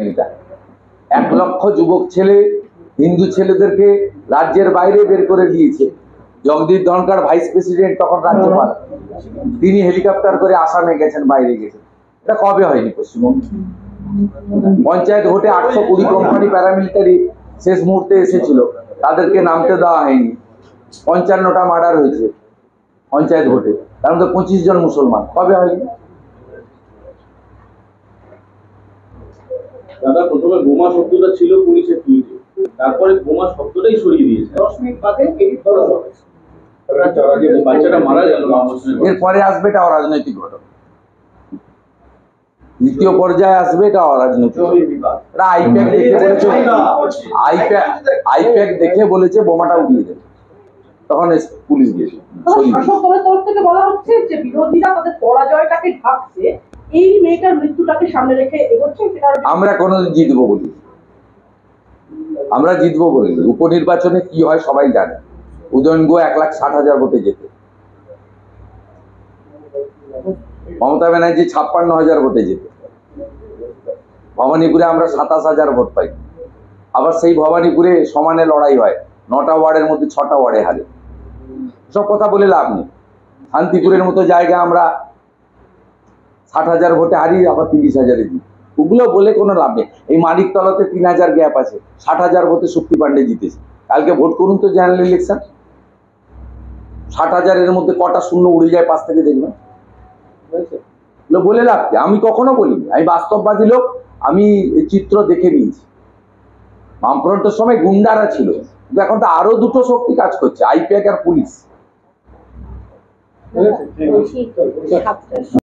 এটা 1 লক্ষ যুবক ছেলে হিন্দু ছেলেদেরকে রাজ্যের বাইরে বের করে দিয়েছে। জগদীপ ধনখড় ভাইস প্রেসিডেন্ট, তখন রাজ্যপাল, তিনি হেলিকপ্টার করে আসামে গেছেন, বাইরে গেছেন। এটা কবে হয়নি পশ্চিমবঙ্গে? পঞ্চায়েত ভোটে 820 কোম্পানি প্যারামিলিটারি শেষ মুহূর্তে এসেছিল, তাদেরকে নামতে দেওয়া হয়নি। 55টা মার্ডার হয়েছে পঞ্চায়েত ভোটে, তার মধ্যে 25 জন মুসলমান। কবে হয়নি? দাদা প্রথমে বোমা শব্দটা ছিল পুলিশের টুইটে, তারপরে বোমা শব্দটাই সরিয়ে দিয়েছে। 10 মিনিট বাদে বাচ্চাটা মারা গেল। এরপরে আসবে এটা অরাজনৈতিক ঘটনা, দ্বিতীয় পর্যায়ে আসবে এটা অরাজনৈতিক। এটা আইপ্যাক দেখে বলেছে বোমাটা উড়িয়ে দেবে, তখন পুলিশ গিয়েছে। শাসকের তরফ থেকে বলা হচ্ছে যে বিরোধীরা তাদের পরাজয়টাকে ঢাকছে, এই মেয়েটার মৃত্যুটাকে সামনে রেখে এগোচ্ছে। আমরা কোনোদিন জিতবো বলি, আমরা জিতবো বলি। উপনির্বাচনে কি হয় সবাই জানে। উদয়ন গুহ 1,60,000 ভোটে যেতে, মমতা ব্যানার্জি 56,000 ভোটে যেতে, ভবানীপুরে আমরা 27,000 ভোট পাই। আবার সেই ভবানীপুরে সমানে লড়াই হয়, 9টা ওয়ার্ডের মধ্যে 6টা ওয়ার্ডে হারে। সব কথা বলে লাভ নেই। শান্তিপুরের মতো জায়গায় আমরা 60,000 ভোটে হারি, আবার 30,000-এ জিতি। ওগুলো বলে কোনো লাভ নেই। এই মানিকতলাতে 3,000 গ্যাপ আছে, 60,000 ভোটে শক্তি পান্ডে জিতেছে। কালকে ভোট করুন তো জেনারেল ইলেকশন, 60,000-এর মধ্যে কটা শূন্য উড়ে যায় পাশ থেকে, দেখবেন। বলে লাভ কি? আমি কখনো বলিনি, আমি বাস্তববাদী লোক, আমি এই চিত্র দেখে নিয়েছি। বামফ্রন্টের সময় গুন্ডারা ছিল, কিন্তু এখন তো আরো দুটো শক্তি কাজ করছে, আইপ্যাক আর পুলিশ।